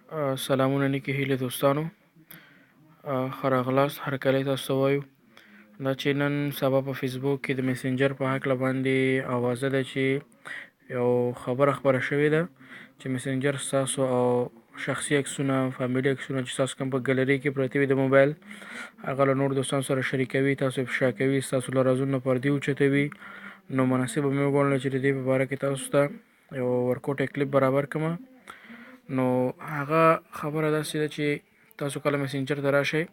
سلامونه نیکې هیلې دوستانو، ښه راغلاست. هرکلی تاسو ته وایو دا چې نن سبا په فیسبوک کې د میسنجر په هکله باندې اوازه ده چې یو خبره خپره شوې ده چې میسنجر ستاسو او شخصي عکسونه، فامیلي عکسونه چې ستاسو کوم په ګلري کې پرته وي د موبایل، هغه له نورو دوستانو سره شریکوي، تاسو افشا کوي، ستاسو له رازونو پردې اوچتوي. نو مناسبه مې وګڼله چې د دې په باره کې تاسو ته یو ورکوټی کلیپ برابر کړمه. نو هغه خبره داسې ده چې تاسو کله میسنجر ته راشئ،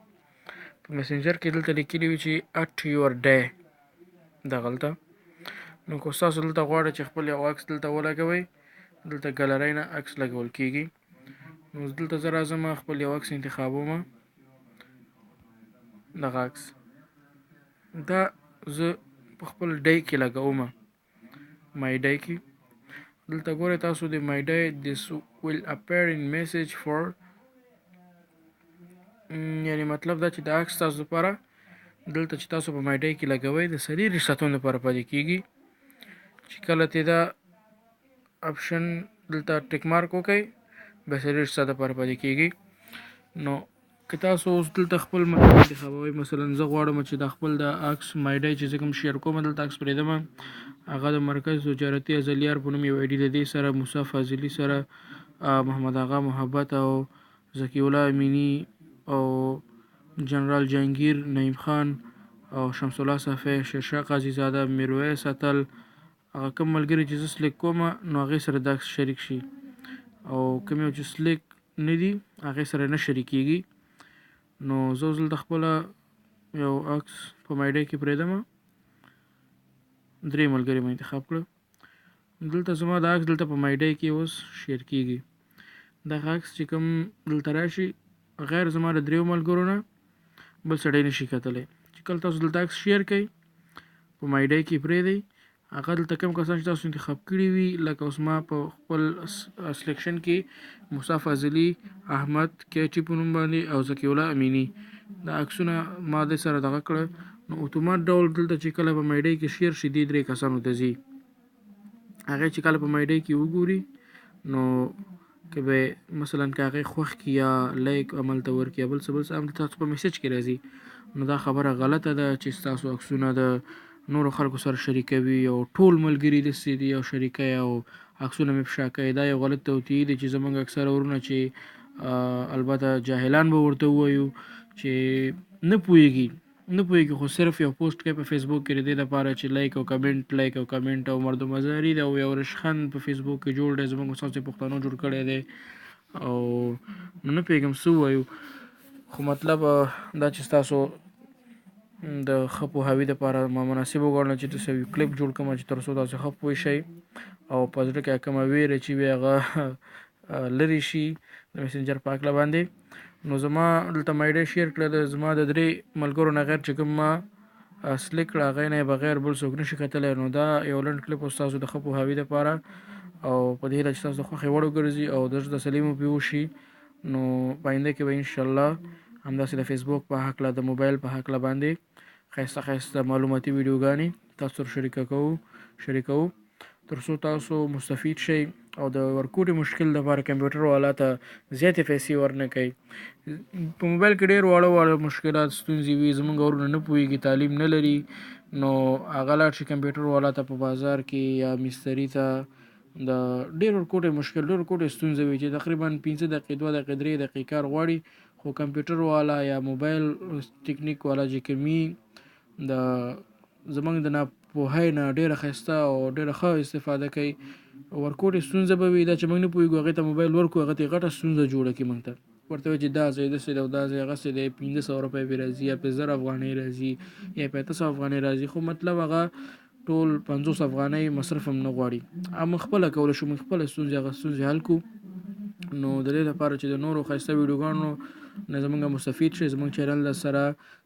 په میسنجر کې دلته لیکلي وي چې اټ یور ډے دغلته. نو که ستاسو دلته غواړئ چې خپل یو عکس دلته ولګوئ، دلته ګلرۍ نه عکس لګول کېږي. نو دلته زه راځم، خپل یو عکس انتخابوم، دغه عکس دا زه په خپل ډی کې لګوم، مای ډی کې. دلته ګورئ تاسو د مای ډی this will appear in message for یعنی مطلب دا چې د عکس تاسو لپاره دلته چې تاسو په مای ډی کې لګوئ د څلېرویشت ساعتونو لپاره پاتې کېږي. چې کله ته دا اپشن دلته ټیک مارک وکئ بیا 40 ساعته لپاره پاتې کېږي. نو که تاسو اوس دلته خپل مرکز انتخابوئ، مثلا زه غواړم چې د خپل د عکس مای ډی چې زه کوم شیر کوم دلته عکس پرېږدم، هغه د مرکز تجارتي ازلیار په نوم یو آی ډي د دې سره موسی فاضلي سره محمد آغا محبت او ذکي الله امینی او جنرال جهانگیر نعیم خان او شمس الله صافی، شیرشاه قاضي زاده، میرویس اتل، هغه کوم ملګري چې زه سلیک کوم نو هغې سره دا عکس شریک شي، او کوم یو چې سلیک نه دي هغې سره نه شریکېږي. نو زه اوس دلته خپله یو عکس په مای ډی کې پرېږدم، 3 ملګري مې انتخاب کړه. دلته زما دا عکس دلته په مای ډی کې اوس شیر کېږي. دغه عکس چې کوم دلته راشي غیر زما د 3 ملګرو نه بل سړی نشي کتلی. چې کله تاسو دلته عکس شیر کوئ په مای ډی کې پرېږدئ، هغه دلته کوم کسان چې تاسو انتخاب کړي وي، لکه اوس ما په خپل سلیکشن کې موسی فاضلي، احمد کیچي په نوم باندې او ذکي الله امینی دا عکسونه ما د سره دغه کړه. نو اتومات ډول دلته چې کله په مای ډی کې شیر شي دې 3 کسانو ته ځي. هغې چې کله په مای ډی کې وګوري نو که به مثلا که هغې خوښ کړي یا لایک عمل ته ورکړي یا بل څه هم تاسو په میسج کې راځي، نو دا خبره غلطه ده چې ستاسو عکسونه د نورو خلکو سره شریکوي او ټول ملګري داسې دي او شریکوي او عکسونه مې افشا کوي. دا یو غلط توطیې دی چې زموږ اکثره ورونه چې البته جاهلان به ورته ووایو چې نه پوهېږي خو صرف یو پوسټ کوي په فیسبوک کې د دې لپاره چې لایک او کمنټ او مردم ازاري ده او یو رشخند په فیسبوک کې جوړ دی، زموږ استاد پښتنو جوړ کړی دی او نه پوهېږم څه ووایو. خو مطلب دا چې ستاسو د ښه پوهاوي دپاره ما مناسب وګڼله چې تاسو یو کلیپ جوړ کړم چې تر څو تاسو ښه پوه شئ او په زړه کې کومه ویره چې وي هغه لرې شي د میسنجر په هکله باندې. نو زما دلته مای ډی شیر کړه، زما د 3 ملګرو نه غیر چې کوم ما سلیک کړه هغې نه بغیر بل څوک نشي کتلی. نو دا یو لنډ کلیپ اوس تاسو د ښه پوهاوي دپاره او په دې هیله چې تاسو د خوښې وړ وګرځي او د زړه تسلي مو پرې وشي. نو په آینده کې به انشاءالله همداسې د فیسبوک په هکله د موبایل په هکله باندې ښایسته معلوماتي ویډیوګانې تاسو سره شریکوو تر څو تاسو مستفید شئ او د ورکوټي مشکل دپاره کمپیوټر والا ته زیاتې پیسې ورنه کوي. په موبایل کې ډېر واړه مشکلات ستونزې وي، زموږ ورونه نه پوهېږي، تعلیم نه لري، نو هغه لاړ شي کمپیوټر والا ته په بازار کې یا مستري ته د ډېر ورکوټي مشکل ډېر ورکوټي ستونزه وي چې تقریبا 5 دقیقې 2 دقیقې 3 دقیقې کار غواړي، خو کمپیوټر والا یا موبایل ټیکنیک والا چې کوي د زموږ د ناپوهۍ نه ډېره ښایسته او ډېره ښه استفاده کوي. ورکوټي ستونزه به وي، دا چې موږ نه پوهېږو هغې ته موبایل ورکړو هغه ته غټه ستونزه جوړه کړي موږ ته، ورته وایي چې دا ځای داسې دی او دا ځای هغسې دی، 500 روپۍ پرې راځي یا 1000 افغانۍ راځي یا 500 افغانۍ راځي، خو مطلب هغه ټول 50 افغانۍ مصرف هم نه غواړي. موږ خپله کولی شو موږ خپله هغه ستونزې حل کړو. نو د دې لپاره چې د نورو ښایسته ویډیوګانو نه زموږ مستفید شئ، زموږ چینل سره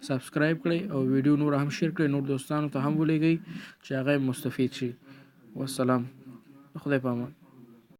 سبسکرایب کړئ او ویډیو نور هم شیر کړئ، نور دوستانو ته هم ولیږئ چې هغه مستفید شي. والسلام، خدای په امان.